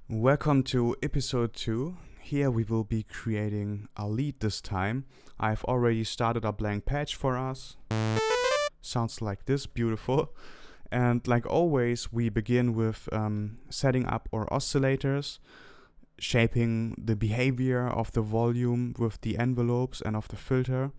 Welcome to episode 2. Here we will be creating a lead this time. I've already started a blank page for us. Sounds like this, beautiful. And like always, we begin with setting up our oscillators, shaping the behavior of the volume with the envelopes and of the filter,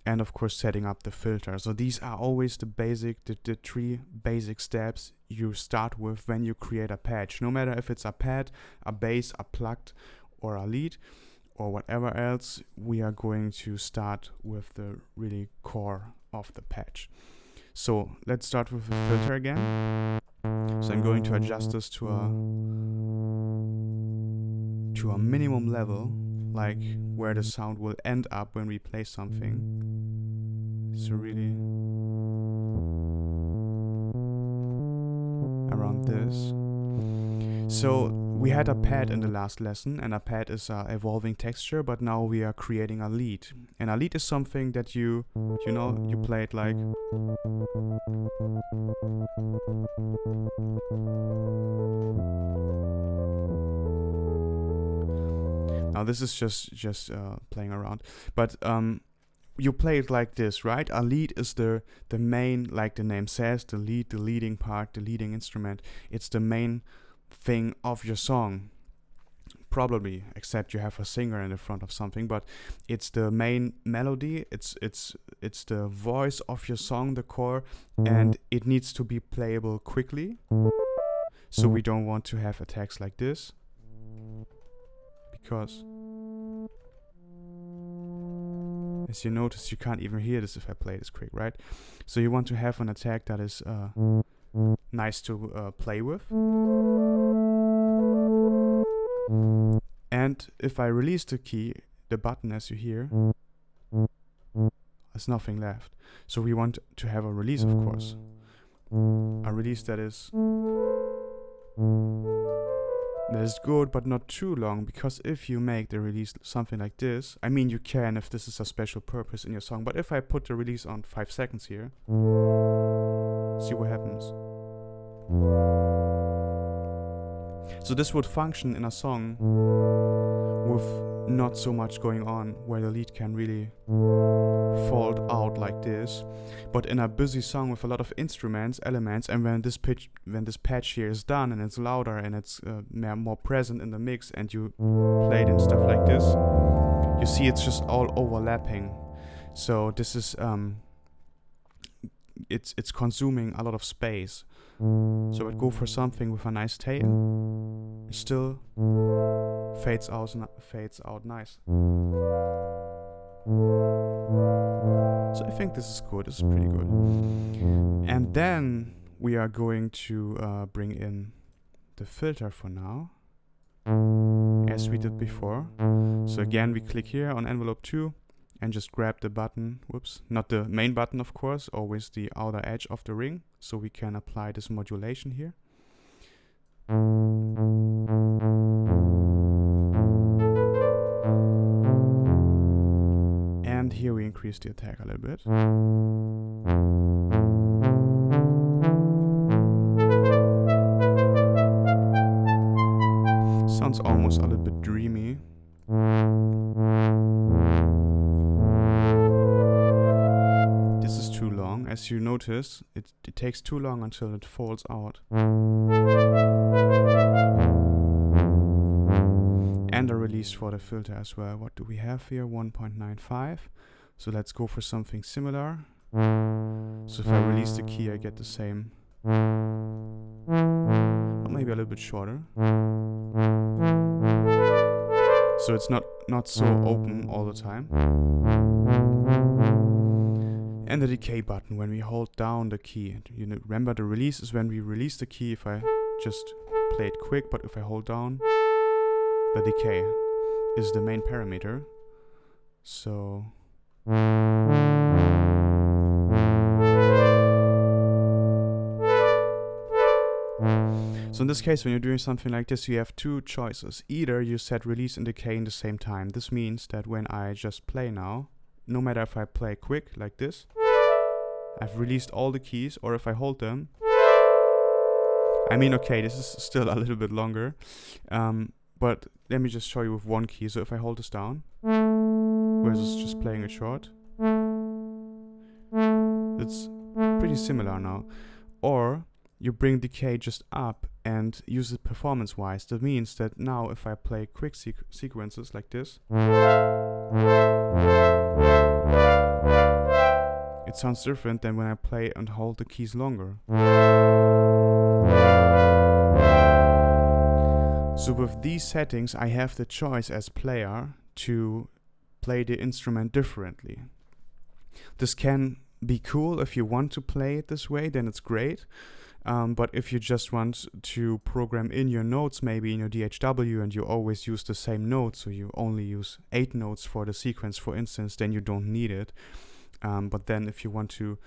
and of course setting up the filter. So these are always the three basic steps you start with when you create a patch. No matter if it's a pad, a bass, a plugged, or a lead, or whatever else, we are going to start with the really core of the patch. So let's start with the filter again. So I'm going to adjust this to a minimum level, like where the sound will end up when we play something. So really around this. So we had a pad in the last lesson, and a pad is an evolving texture, but now we are creating a lead. And a lead is something that you play it like. Now this is just playing around, but you play it like this, right? A lead is the main, like the name says, the leading part, the leading instrument. It's the main thing of your song, probably, except you have a singer in the front of something, but it's the main melody. It's the voice of your song, the core, and it needs to be playable quickly. So we don't want to have attacks like this, because as you notice, you can't even hear this if I play this quick, right? So you want to have an attack that is nice to play with. And if I release the key, the button, as you hear, there's nothing left. So we want to have a release, of course. A release that is good, but not too long, because if you make the release something like this, I mean, you can if this is a special purpose in your song, but if I put the release on 5 seconds here, see what happens. So this would function in a song with not so much going on, where the lead can really fold out like this. But in a busy song with a lot of instruments, elements, and when this patch here is done and it's louder and it's more present in the mix, and you play it and stuff like this, you see it's just all overlapping. So this is it's consuming a lot of space. So I'd go for something with a nice tail. It still fades out nice. So I think this is good. This is pretty good. And then we are going to bring in the filter for now, as we did before. So again, we click here on envelope 2 and just grab the button. Whoops, not the main button, of course, always the outer edge of the ring, so we can apply this modulation here. And here we increase the attack a little bit. Sounds almost a little bit dreamy. This is too long. As you notice, it takes too long until it falls out. And a release for the filter as well. What do we have here? 1.95. So let's go for something similar. So if I release the key, I get the same, or maybe a little bit shorter. So it's not so open all the time. And the decay button, when we hold down the key. You know, remember, the release is when we release the key if I just play it quick, but if I hold down, the decay is the main parameter. So in this case, when you're doing something like this, you have two choices. Either you set release and decay in the same time. This means that when I just play now, no matter if I play quick like this, I've released all the keys, or if I hold them, I mean, okay, this is still a little bit longer, but let me just show you with one key. So if I hold this down, versus just playing it short, it's pretty similar now. Or you bring decay just up and use it performance-wise. That means that now if I play quick sequences like this, it sounds different than when I play and hold the keys longer. So with these settings, I have the choice as player to play the instrument differently. This can be cool if you want to play it this way, then it's great. But if you just want to program in your notes, maybe in your DHW, and you always use the same notes, so you only use 8 notes for the sequence, for instance, then you don't need it. But then if you want to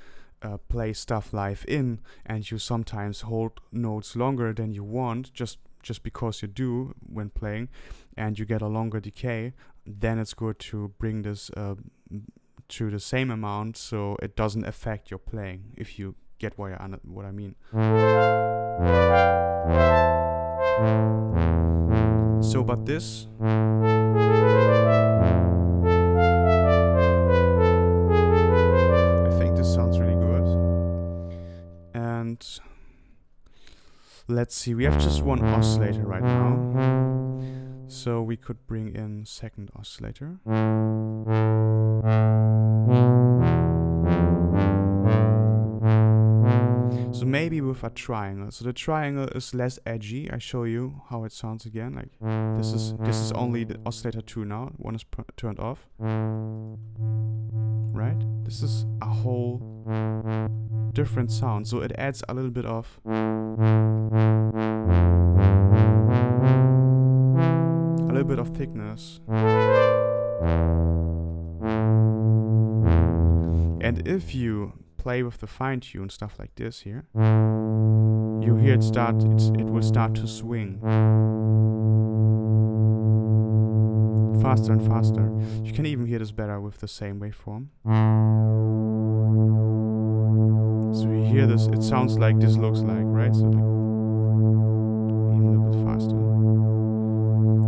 play stuff live in, and you sometimes hold notes longer than you want, just because you do when playing, and you get a longer decay, then it's good to bring this to the same amount so it doesn't affect your playing, if you get what I mean. So, but this I think this sounds really good. And let's see, we have just one oscillator right now, so we could bring in second oscillator. So maybe with a triangle. So the triangle is less edgy. I show you how it sounds again. Like this is only the oscillator 2 now. One is turned off. Right? This is a whole different sound. So it adds a little bit of thickness. And if you play with the fine tune stuff like this here, you hear it will start to swing faster and faster. You can even hear this better with the same waveform. So you hear this, it sounds like this looks like, right? So like even a little bit faster.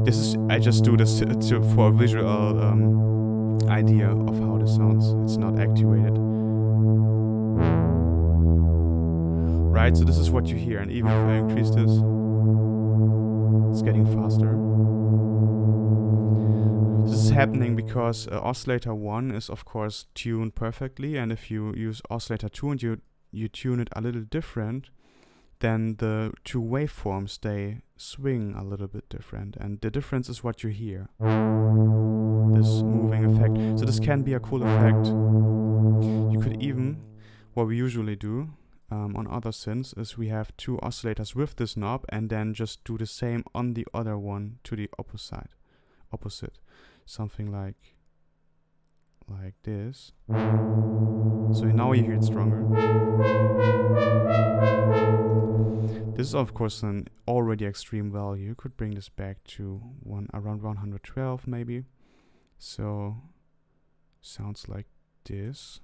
This is, I just do this for a visual idea of how this sounds. It's not actuated. Right, so this is what you hear, and even if I increase this, it's getting faster. This is happening because oscillator 1 is of course tuned perfectly, and if you use oscillator 2 and you tune it a little different, then the two waveforms, they swing a little bit different, and the difference is what you hear. This moving effect. So this can be a cool effect. You could even, what we usually do, on other synths is we have 2 oscillators with this knob and then just do the same on the other one to the opposite. Something like this. So now you hear it stronger. This is of course an already extreme value. You could bring this back to around 112 maybe. So sounds like this.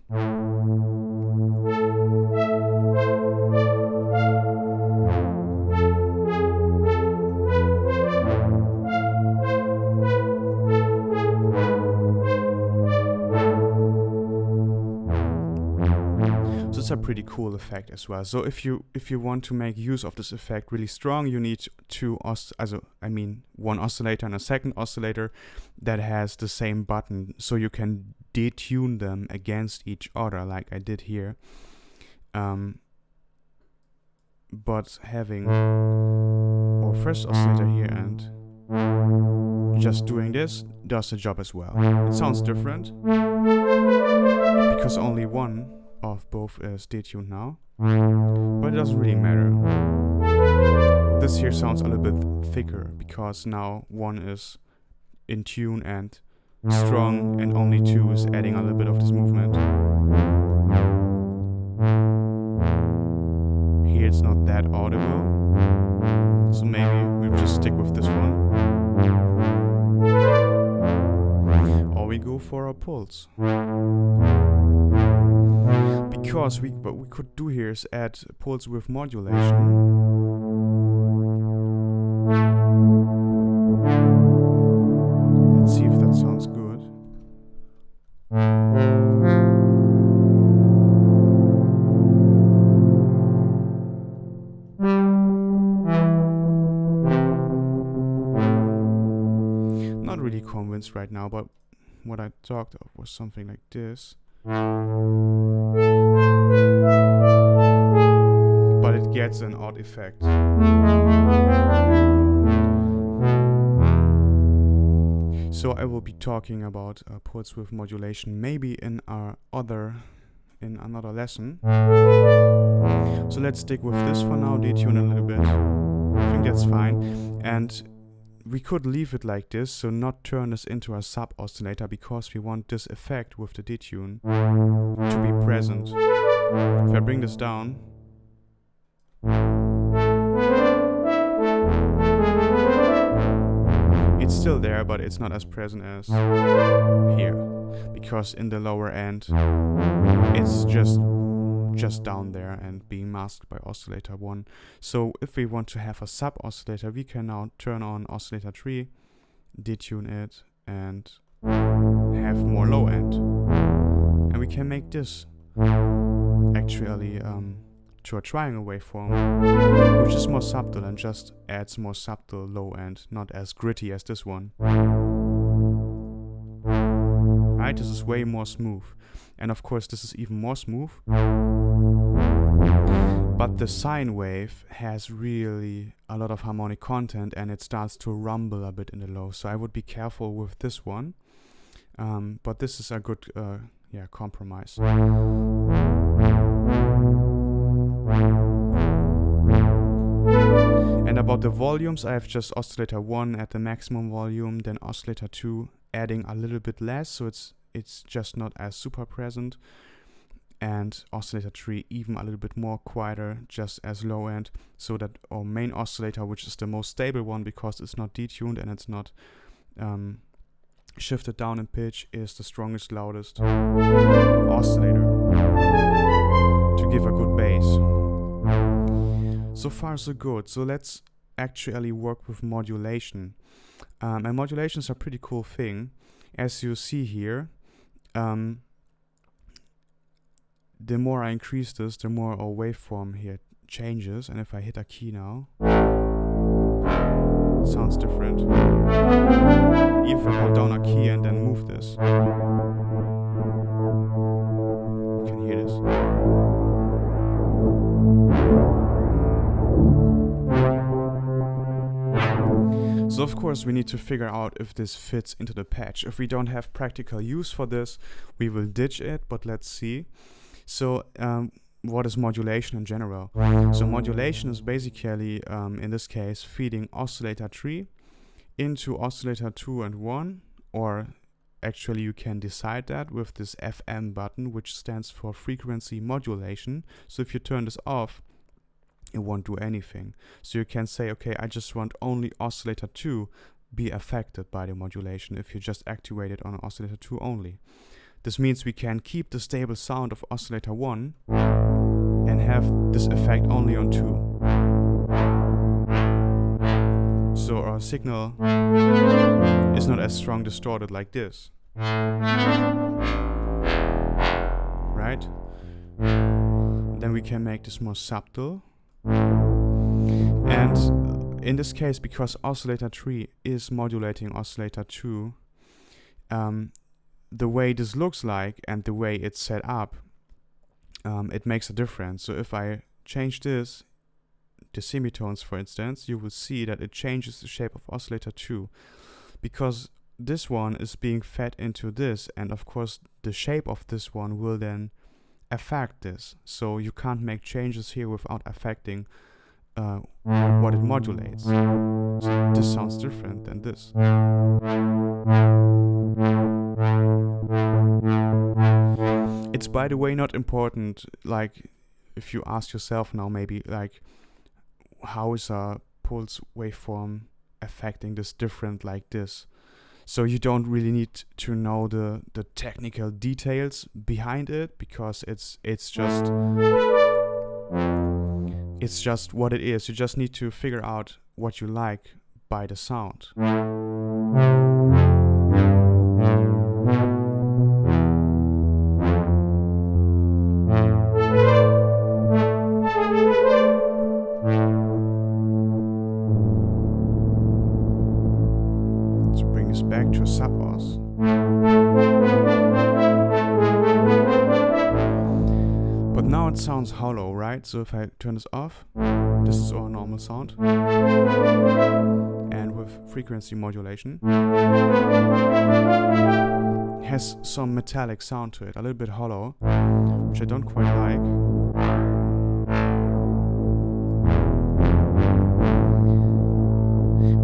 It's a pretty cool effect as well. So if you want to make use of this effect really strong, you need one oscillator and a second oscillator that has the same button, so you can detune them against each other like I did here. But having our first oscillator here and just doing this does the job as well. It sounds different because only one of both is detuned now, but it doesn't really matter. This here sounds a little bit thicker because now one is in tune and strong, and only 2 is adding a little bit of this movement. Here it's not that audible, so maybe we'll just stick with this one. Or we go for a pulse. Because what we could do here is add pulse with modulation. really convinced right now, but what I talked of was something like this. But it gets an odd effect. So I will be talking about chords with modulation maybe in another lesson. So let's stick with this for now, detune a little bit. I think that's fine. And we could leave it like this, so not turn this into a sub-oscillator, because we want this effect with the detune to be present. If I bring this down, it's still there, but it's not as present as here, because in the lower end it's just down there and being masked by oscillator 1. So if we want to have a sub oscillator, we can now turn on oscillator 3, detune it, and have more low end, and we can make this actually to a triangle waveform, which is more subtle and just adds more subtle low end, not as gritty as this one. Right, this is way more smooth, and of course this is even more smooth, but the sine wave has really a lot of harmonic content and it starts to rumble a bit in the low, so I would be careful with this one, but this is a good compromise. And about the volumes, I have just oscillator 1 at the maximum volume, then oscillator 2 adding a little bit less, so it's just not as super present, and oscillator 3 even a little bit more quieter, just as low end, so that our main oscillator, which is the most stable one because it's not detuned and it's not shifted down in pitch, is the strongest, loudest oscillator to give a good bass. So far so good. So let's actually work with modulation. And modulation is a pretty cool thing. As you see here, the more I increase this, the more our waveform here changes. And if I hit a key now, it sounds different. Even if I hold down a key and then move this, you can hear this. So of course we need to figure out if this fits into the patch. If we don't have practical use for this, we will ditch it, but let's see. So what is modulation in general? So modulation is basically, in this case, feeding oscillator 3 into oscillator 2 and 1, or actually you can decide that with this FM button, which stands for frequency modulation. So if you turn this off, it won't do anything. So you can say, okay, I just want only oscillator 2 be affected by the modulation if you just activate it on oscillator 2 only. This means we can keep the stable sound of oscillator 1 and have this effect only on 2. So our signal is not as strong distorted like this. Right? Then we can make this more subtle. And in this case, because oscillator 3 is modulating oscillator 2, the way this looks like and the way it's set up, it makes a difference. So if I change this, the semitones for instance, you will see that it changes the shape of oscillator 2, because this one is being fed into this, and of course the shape of this one will then affect this. So you can't make changes here without affecting what it modulates. So this sounds different than this. It's, by the way, not important, like, if you ask yourself now maybe, like, how is a pulse waveform affecting this different like this? So you don't really need to know the technical details behind it, because it's just what it is. You just need to figure out what you like by the sound. Let's bring is back to sub-os. But now it sounds hollow, right? So if I turn this off, this is our normal sound. And with frequency modulation, has some metallic sound to it, a little bit hollow, which I don't quite like.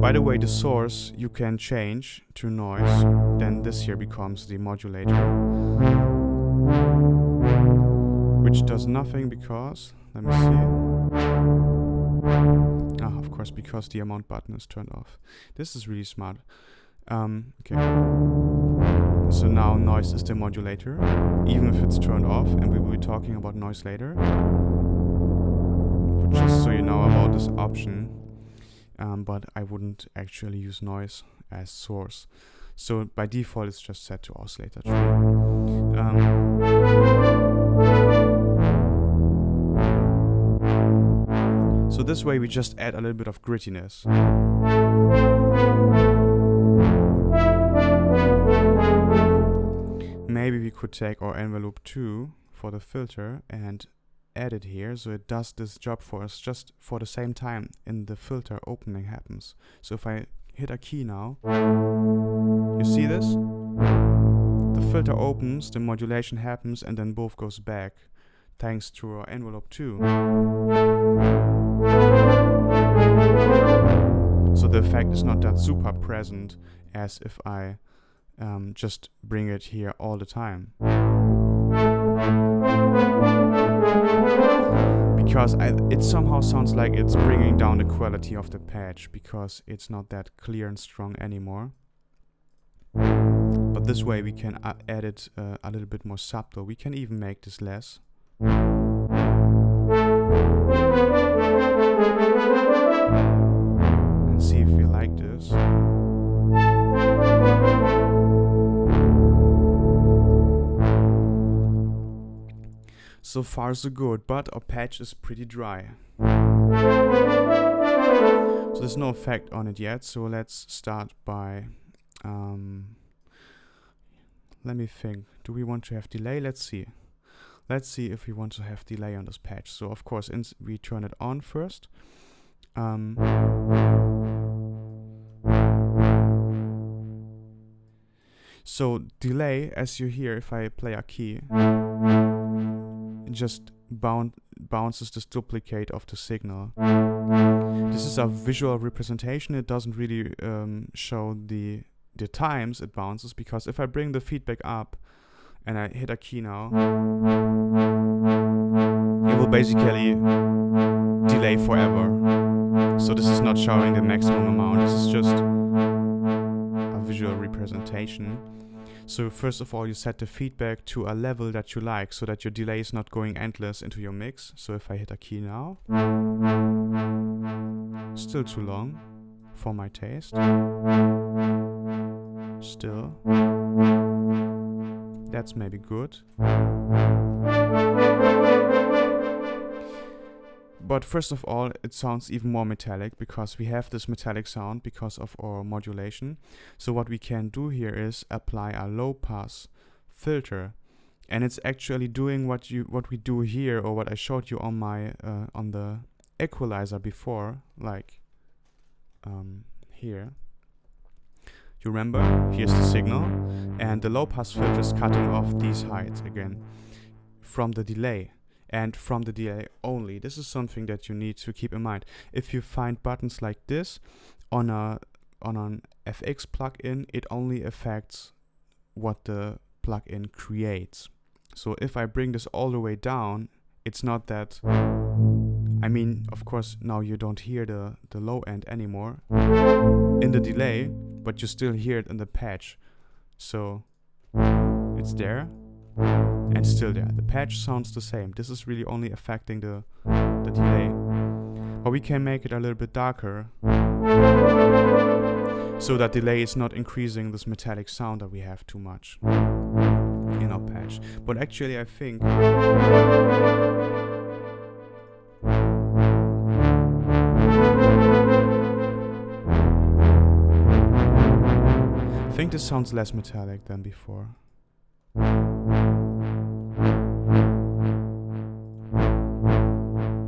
By the way, the source you can change to noise, then this here becomes the modulator, which does nothing because, let me see, of course, because the amount button is turned off. This is really smart. Okay, so now noise is the modulator, even if it's turned off, and we will be talking about noise later. But just so you know about this option, but I wouldn't actually use noise as source. So by default it's just set to oscillator tree. So this way we just add a little bit of grittiness. Maybe we could take our envelope 2 for the filter and add it here, so it does this job for us just for the same time in the filter opening happens. So if I hit a key now, you see this? The filter opens, the modulation happens, and then both goes back thanks to our envelope 2. So the effect is not that super present as if I just bring it here all the time. Because it somehow sounds like it's bringing down the quality of the patch because it's not that clear and strong anymore. But this way we can add it a little bit more subtle. We can even make this less. And see if we like this. So far so good, but our patch is pretty dry. So there's no effect on it yet, so let's start by, let me think, do we want to have delay? Let's see if we want to have delay on this patch. So of course we turn it on first. So delay, as you hear if I play a key, it just bounces this duplicate of the signal. This is a visual representation. It doesn't really show the times it bounces, because if I bring the feedback up and I hit a key now, it will basically delay forever. So this is not showing the maximum amount. This is just a visual representation. So first of all, you set the feedback to a level that you like, so that your delay is not going endless into your mix. So if I hit a key now, still too long for my taste. Still, that's maybe good. But first of all, it sounds even more metallic because we have this metallic sound because of our modulation. So what we can do here is apply a low pass filter, and it's actually doing what we do here, or what I showed you on my on the equalizer before, like here. You remember? Here's the signal, and the low pass filter is cutting off these heights again from the delay. And from the delay only. This is something that you need to keep in mind. If you find buttons like this on an FX plugin, it only affects what the plugin creates. So if I bring this all the way down, it's not that, I mean, of course, now you don't hear the low end anymore in the delay, but you still hear it in the patch. So it's there. And still there. The patch sounds the same. This is really only affecting the delay. But we can make it a little bit darker, so that delay is not increasing this metallic sound that we have too much in our patch. But actually I think think this sounds less metallic than before.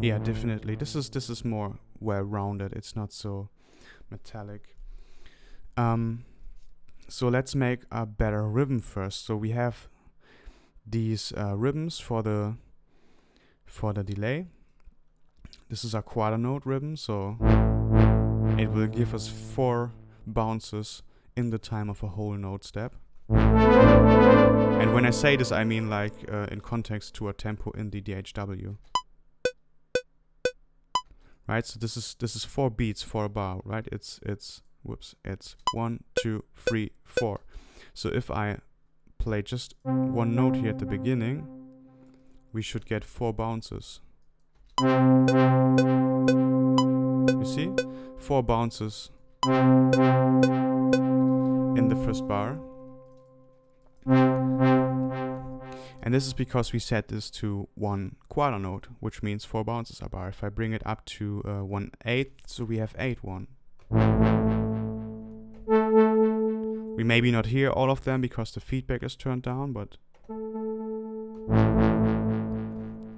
Yeah, definitely. This is more well-rounded. It's not so metallic. So let's make a better rhythm first. So we have these rhythms for the delay. This is a quarter note rhythm, so it will give us 4 bounces in the time of a whole note step. And when I say this, I mean like in context to a tempo in the DHW. Right, so this is 4 beats for a bar, right? It's 1, 2, 3, 4. So if I play just one note here at the beginning, we should get 4 bounces. You see? 4 bounces in the first bar. And this is because we set this to 1 quarter note, which means 4 bounces a bar. If I bring it up to 1/8, so we have 8/1. We maybe not hear all of them because the feedback is turned down, but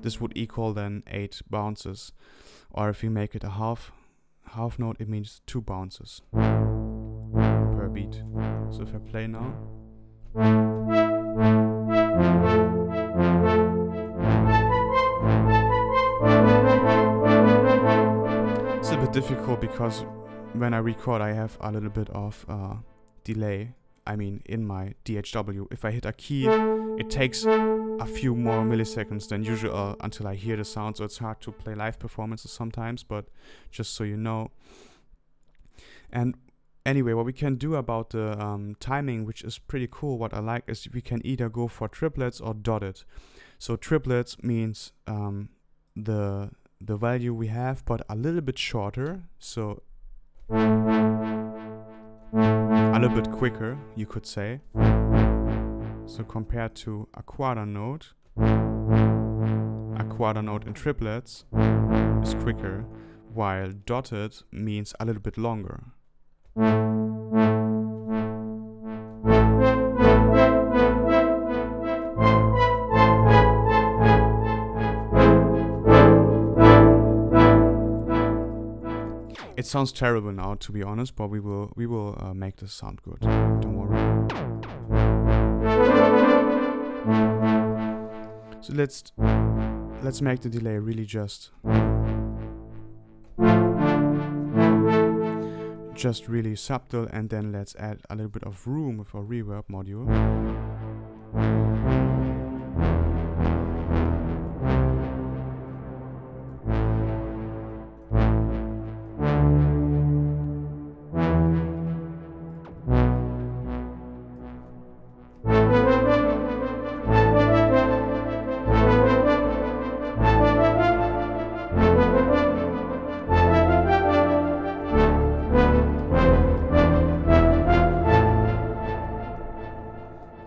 this would equal then 8 bounces. Or if we make it a half note, it means 2 bounces per beat. So if I play now, it's a bit difficult because when I record I have a little bit of delay. I mean, in my DHW, if I hit a key, it takes a few more milliseconds than usual until I hear the sound, so it's hard to play live performances sometimes, but just so you know. And anyway, what we can do about the timing, which is pretty cool, what I like, is we can either go for triplets or dotted. So triplets means the value we have, but a little bit shorter, so a little bit quicker, you could say. So compared to a quarter note in triplets is quicker, while dotted means a little bit longer. It sounds terrible now, to be honest, but we will make this sound good. Don't worry. So let's make the delay really just really subtle, and then let's add a little bit of room with our reverb module.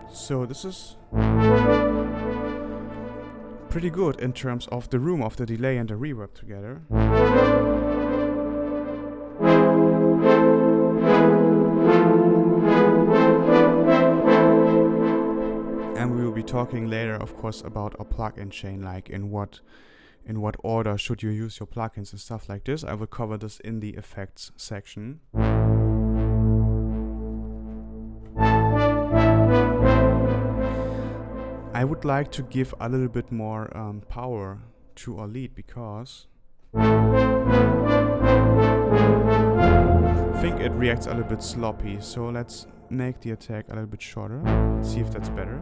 So this is pretty good in terms of the room of the delay and the reverb together. And we will be talking later, of course, about our plugin chain, like in what order should you use your plugins and stuff like this. I will cover this in the effects section. I would like to give a little bit more power to our lead because I think it reacts a little bit sloppy. So let's make the attack a little bit shorter. Let's see if that's better.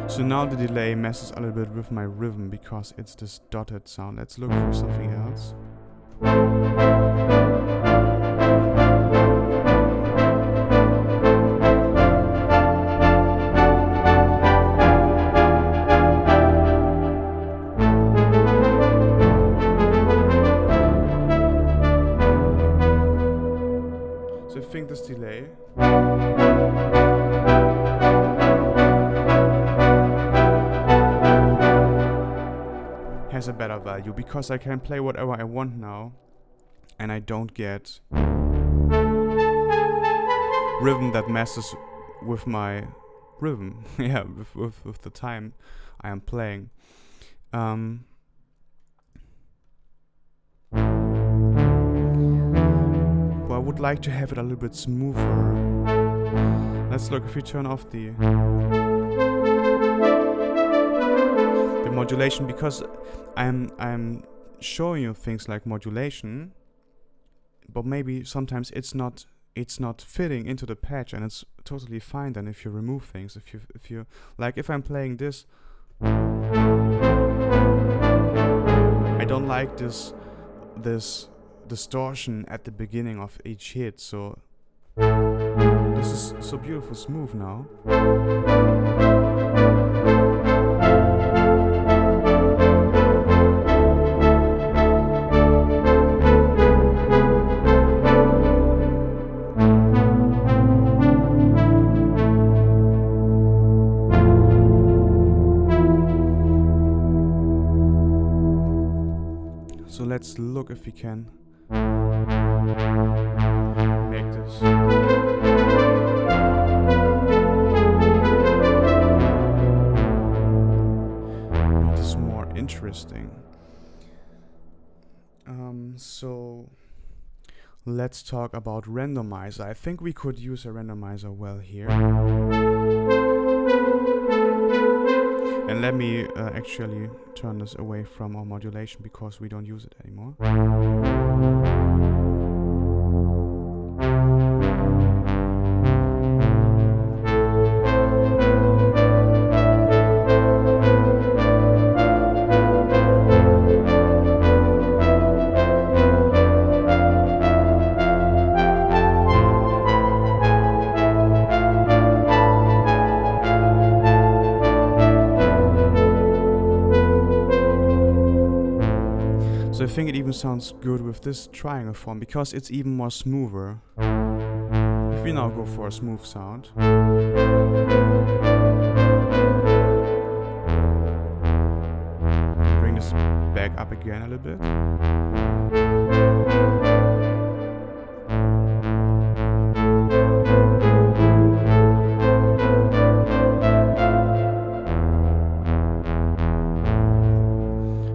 So now the delay messes a little bit with my rhythm because it's this dotted sound. Let's look for something else. So I think this delay has a better value, because I can play whatever I want now, and I don't get rhythm that messes with my rhythm. Yeah, with the time I am playing. But I would like to have it a little bit smoother. Let's look if we turn off the modulation, because I'm showing you things like modulation, but maybe sometimes it's not fitting into the patch, and it's totally fine then if you remove things. If you like, if I'm playing this, I don't like this distortion at the beginning of each hit, so this is so beautiful smooth now. So let's look if we can make this. Make this more interesting. So let's talk about randomizer. I think we could use a randomizer well here. And let me actually turn this away from our modulation, because we don't use it anymore. So I think it even sounds good with this triangle form, because it's even more smoother. If we now go for a smooth sound, bring this back up again a little bit.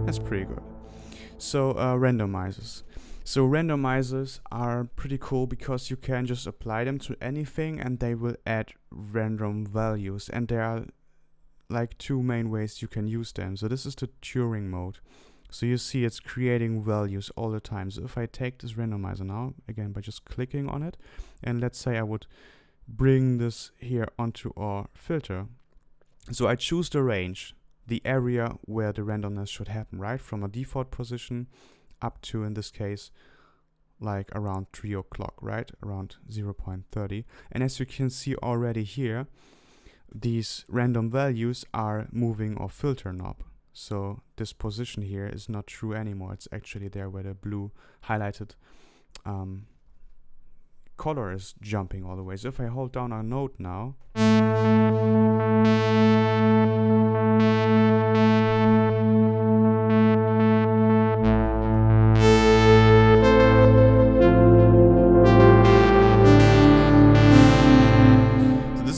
That's pretty good. So randomizers. So randomizers are pretty cool, because you can just apply them to anything and they will add random values. And there are like two main ways you can use them. So this is the Turing mode. So you see it's creating values all the time. So if I take this randomizer now, again by just clicking on it, and let's say I would bring this here onto our filter. So I choose the range, the area where the randomness should happen, right? From a default position up to, in this case, like around 3 o'clock, right? Around 0.30. And as you can see already here, these random values are moving our filter knob. So this position here is not true anymore. It's actually there where the blue highlighted color is jumping all the way. So if I hold down our note now,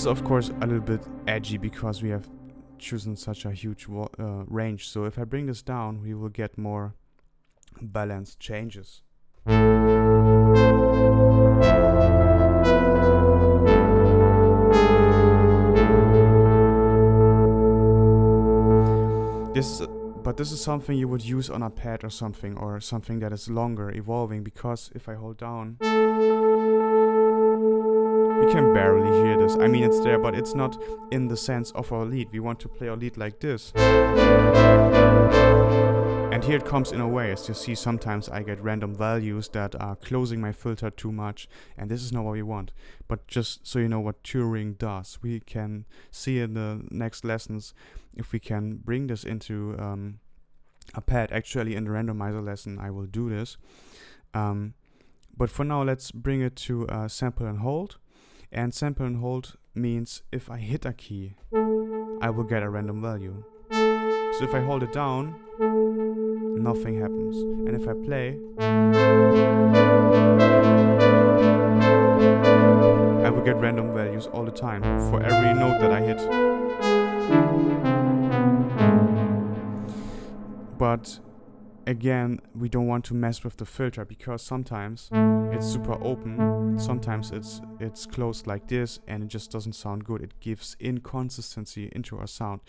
of course a little bit edgy, because we have chosen such a huge range. So if I bring this down, we will get more balanced changes. But this is something you would use on a pad or something that is longer evolving, because if I hold down, we can barely hear this. I mean, it's there, but it's not in the sense of our lead. We want to play our lead like this. And here it comes in a way. As you see, sometimes I get random values that are closing my filter too much, and this is not what we want. But just so you know what Turing does, we can see in the next lessons if we can bring this into a pad. Actually, in the randomizer lesson, I will do this. But for now, let's bring it to sample and hold. And sample and hold means if I hit a key, I will get a random value. So if I hold it down, nothing happens. And if I play, I will get random values all the time for every note that I hit. But again, we don't want to mess with the filter because sometimes it's super open, sometimes it's closed like this and it just doesn't sound good. It gives inconsistency into our sound.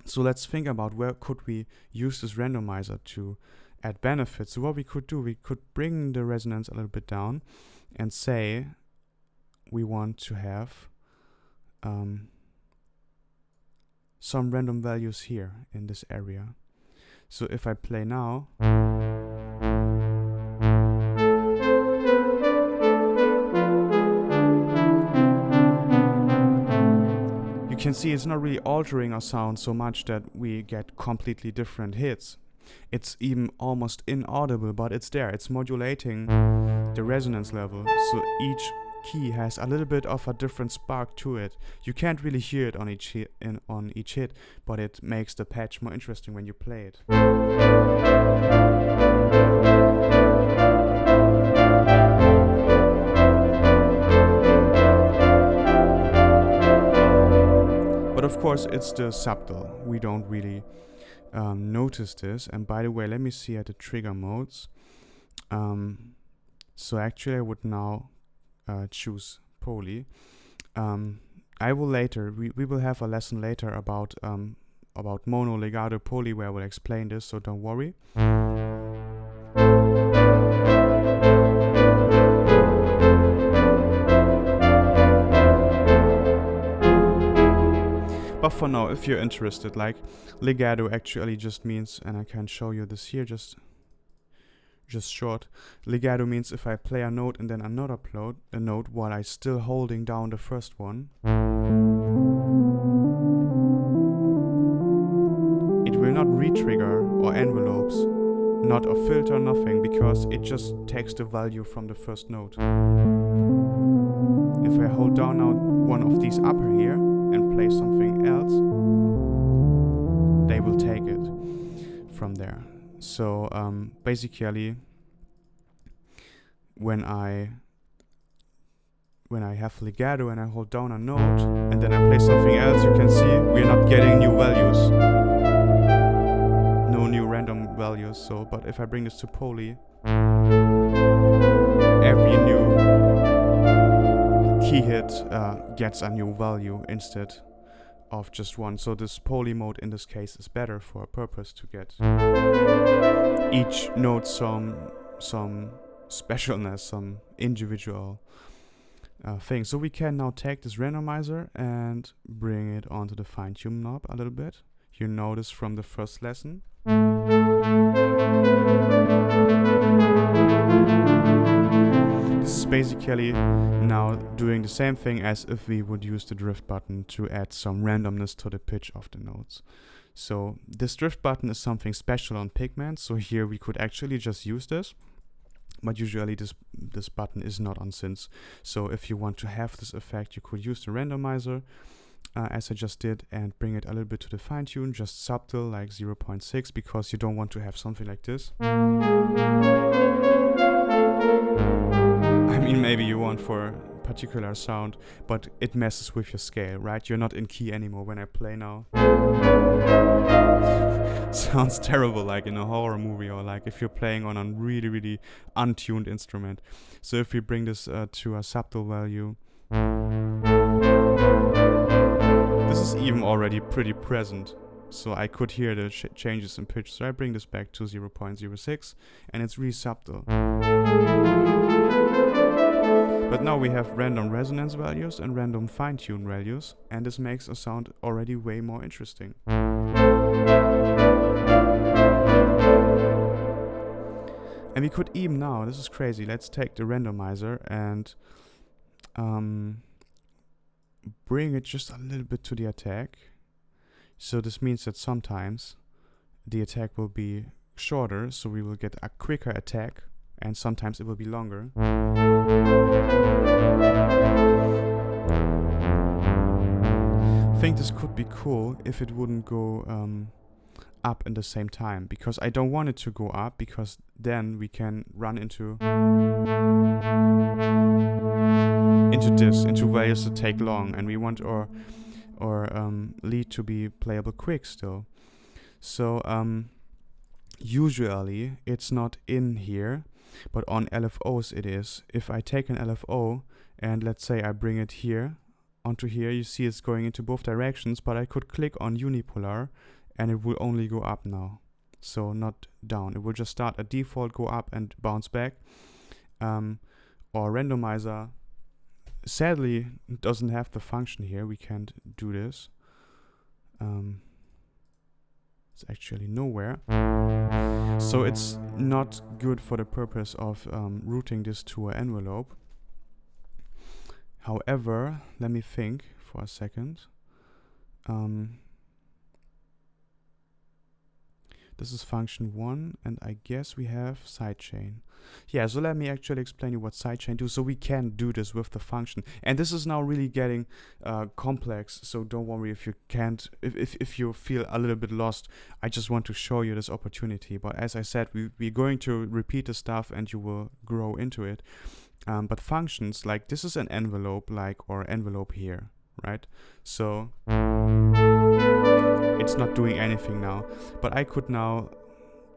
So let's think about where could we use this randomizer to add benefits. So what we could do, we could bring the resonance a little bit down and say we want to have some random values here in this area. So if I play now, you can see it's not really altering our sound so much that we get completely different hits. It's even almost inaudible, but it's there. It's modulating the resonance level. So each key has a little bit of a different spark to it. You can't really hear it on each hit, but it makes the patch more interesting when you play it. But of course, it's still subtle. We don't really notice this. And by the way, let me see at the trigger modes. So actually, I would now choose poly. I will later, we will have a lesson later about mono, legato, poly, where I will explain this, so don't worry. But for now, if you're interested, like legato actually just means, and I can show you this here, just short. Legato means if I play a note and then another note while I still holding down the first one, it will not re-trigger or envelopes, not a filter, nothing, because it just takes the value from the first note. If I hold down now one of these upper here and play something else, they will take it from there. So basically, when I have legato and I hold down a note and then I play something else, you can see we're not getting new values, no new random values. So, but if I bring this to poly, every new key hit gets a new value instead of just one. So this poly mode in this case is better for a purpose to get each note some specialness, some individual thing. So we can now take this randomizer and bring it onto the fine-tune knob a little bit. You know this from the first lesson. This is basically now doing the same thing as if we would use the drift button to add some randomness to the pitch of the notes. So this drift button is something special on Pigment, so here we could actually just use this, but usually this button is not on synths. So if you want to have this effect, you could use the randomizer as I just did and bring it a little bit to the fine tune, just subtle like 0.6, because you don't want to have something like this. I mean, maybe you want for a particular sound, but it messes with your scale, right? You're not in key anymore when I play now. Sounds terrible, like in a horror movie, or like if you're playing on a really, really untuned instrument. So if we bring this to a subtle value, this is even already pretty present. So I could hear the changes in pitch. So I bring this back to 0.06 and it's really subtle. But now we have random resonance values and random fine-tune values, and this makes a sound already way more interesting. And we could even now, this is crazy, let's take the randomizer and bring it just a little bit to the attack. So this means that sometimes the attack will be shorter, so we will get a quicker attack, and sometimes it will be longer. I think this could be cool if it wouldn't go up in the same time, because I don't want it to go up, because then we can run into values that take long, and we want our lead to be playable quick still. So usually it's not in here, but on LFOs it is. If I take an LFO and let's say I bring it here onto here, you see it's going into both directions, but I could click on unipolar and it will only go up now, so not down. It will just start a default, go up and bounce back. Or randomizer sadly doesn't have the function here. We can't do this. It's actually nowhere, so it's not good for the purpose of routing this to an envelope. However, let me think for a second. This is function 1, and I guess we have sidechain. Yeah, so let me actually explain you what sidechain do. So we can do this with the function, and this is now really getting complex, so don't worry if you can't, if you feel a little bit lost. I just want to show you this opportunity, but as I said, we're going to repeat the stuff and you will grow into it. But functions, like this is an envelope, or envelope here, right? So it's not doing anything now, but I could now,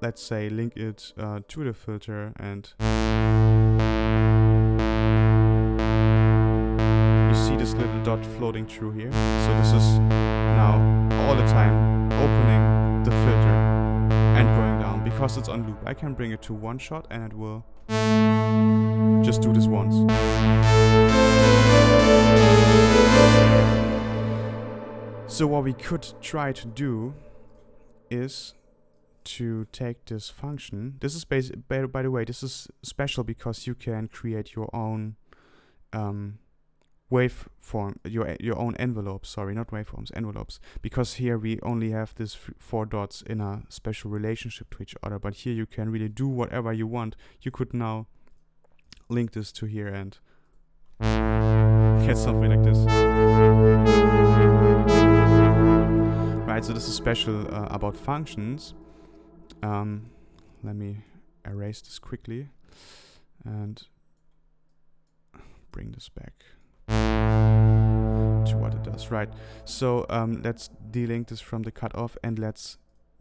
let's say, link it to the filter, and you see this little dot floating through here. So this is now all the time opening the filter and going down, because it's on loop. I can bring it to one shot and it will just do this once. So what we could try to do is to take this function. This is by the way, this is special because you can create your own waveform, your own envelopes. Sorry, not waveforms, envelopes. Because here we only have this 4 dots in a special relationship to each other. But here you can really do whatever you want. You could now link this to here and get something like this. Right, so this is special about functions. Let me erase this quickly and bring this back to what it does. Right, so let's delink this from the cutoff and let's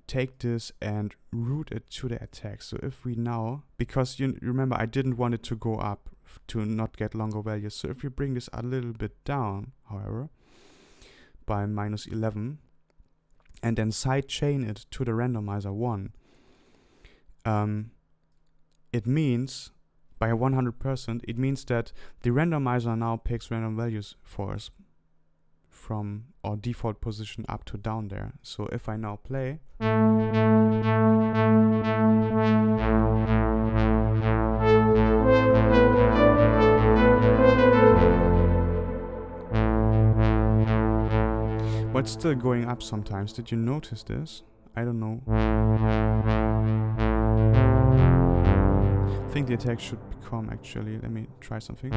take this and route it to the attack. So if we now, because you remember I didn't want it to go up to not get longer values, so if we bring this a little bit down, however, by -11, and then sidechain it to the randomizer 1, it means by 100%, it means that the randomizer now picks random values for us from our default position up to down there. So if I now play, but it's still going up sometimes. Did you notice this? I don't know. I think the attack should become actually, let me try something.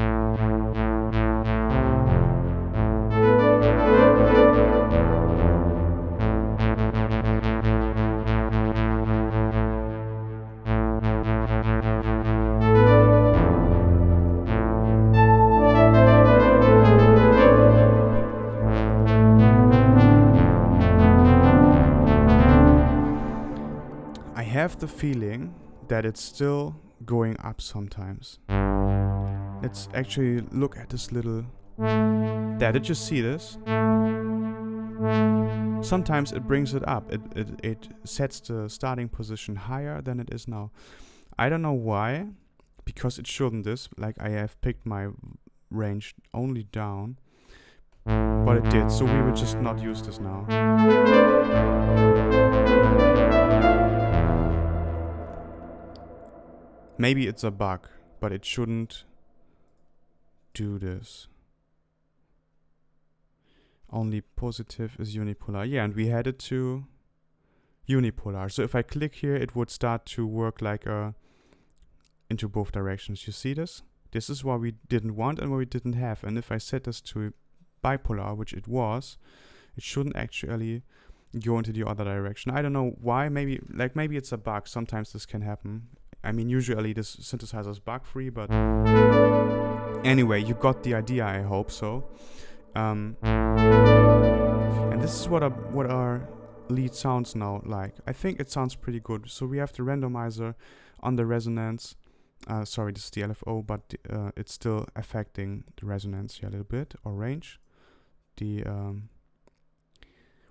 I have the feeling that it's still going up sometimes. Let's actually look at this little... There, did you see this? Sometimes it brings it up. It sets the starting position higher than it is now. I don't know why, because it shouldn't this. Like, I have picked my range only down, but it did. So we will just not use this now. Maybe it's a bug, but it shouldn't do this. Only positive is unipolar. Yeah, and we had it to unipolar. So if I click here, it would start to work like into both directions. You see this? This is what we didn't want and what we didn't have. And if I set this to bipolar, which it was, it shouldn't actually go into the other direction. I don't know why. Maybe it's a bug. Sometimes this can happen. I mean, usually this synthesizer is bug free, but anyway, you got the idea. I hope so. And this is what our lead sounds now like. I think it sounds pretty good. So we have the randomizer on the resonance. Sorry, this is the LFO, but it's still affecting the resonance here a little bit, or range.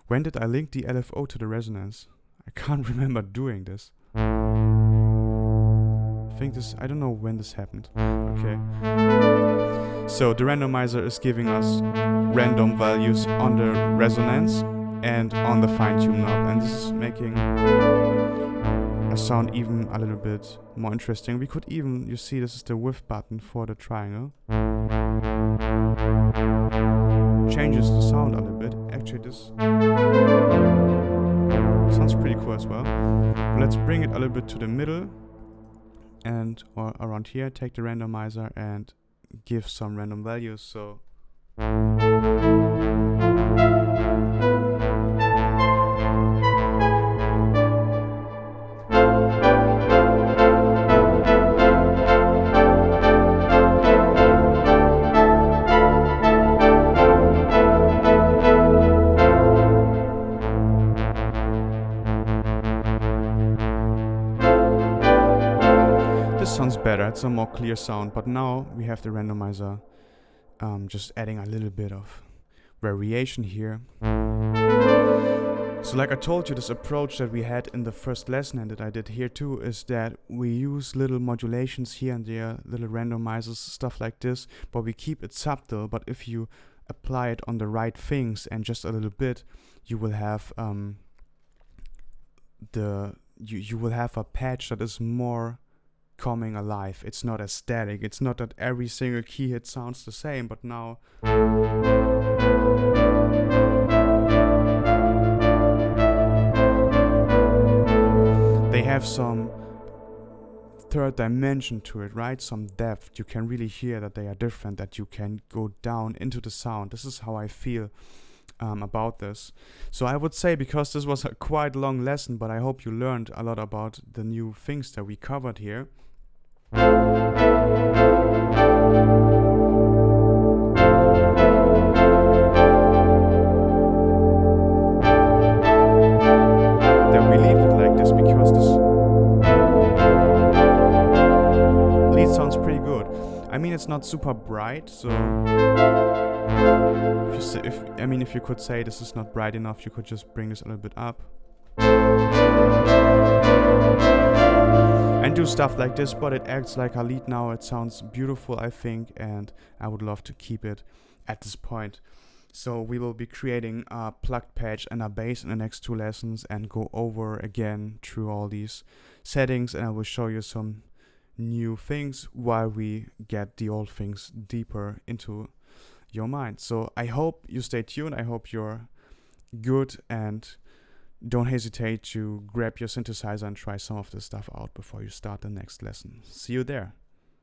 When did I link the LFO to the resonance? I can't remember doing this. I don't know when this happened. Okay. So the randomizer is giving us random values on the resonance and on the fine-tune knob, and this is making a sound even a little bit more interesting. We could even, you see, this is the width button for the triangle. Changes the sound a little bit. Actually, this sounds pretty cool as well. Let's bring it a little bit to the middle and or around here. Take the randomizer and give some random values. So sounds better, it's a more clear sound, but now we have the randomizer just adding a little bit of variation here. So like I told you, this approach that we had in the first lesson and that I did here too is that we use little modulations here and there, little randomizers, stuff like this, but we keep it subtle. But if you apply it on the right things and just a little bit, you will have you will have a patch that is more coming alive. It's not as static. It's not that every single key hit sounds the same, but now they have some third dimension to it, right? Some depth. You can really hear that they are different, that you can go down into the sound. This is how I feel about this. So I would say, because this was a quite long lesson, but I hope you learned a lot about the new things that we covered here. Then we leave it like this because this lead sounds pretty good. I mean, it's not super bright, so if you could say this is not bright enough, you could just bring this a little bit up and do stuff like this, but it acts like a lead now. It sounds beautiful, I think, and I would love to keep it at this point. So we will be creating a plucked patch and a bass in the next 2 lessons and go over again through all these settings, and I will show you some new things while we get the old things deeper into your mind. So I hope you stay tuned. I hope you're good, and don't hesitate to grab your synthesizer and try some of this stuff out before you start the next lesson. See you there.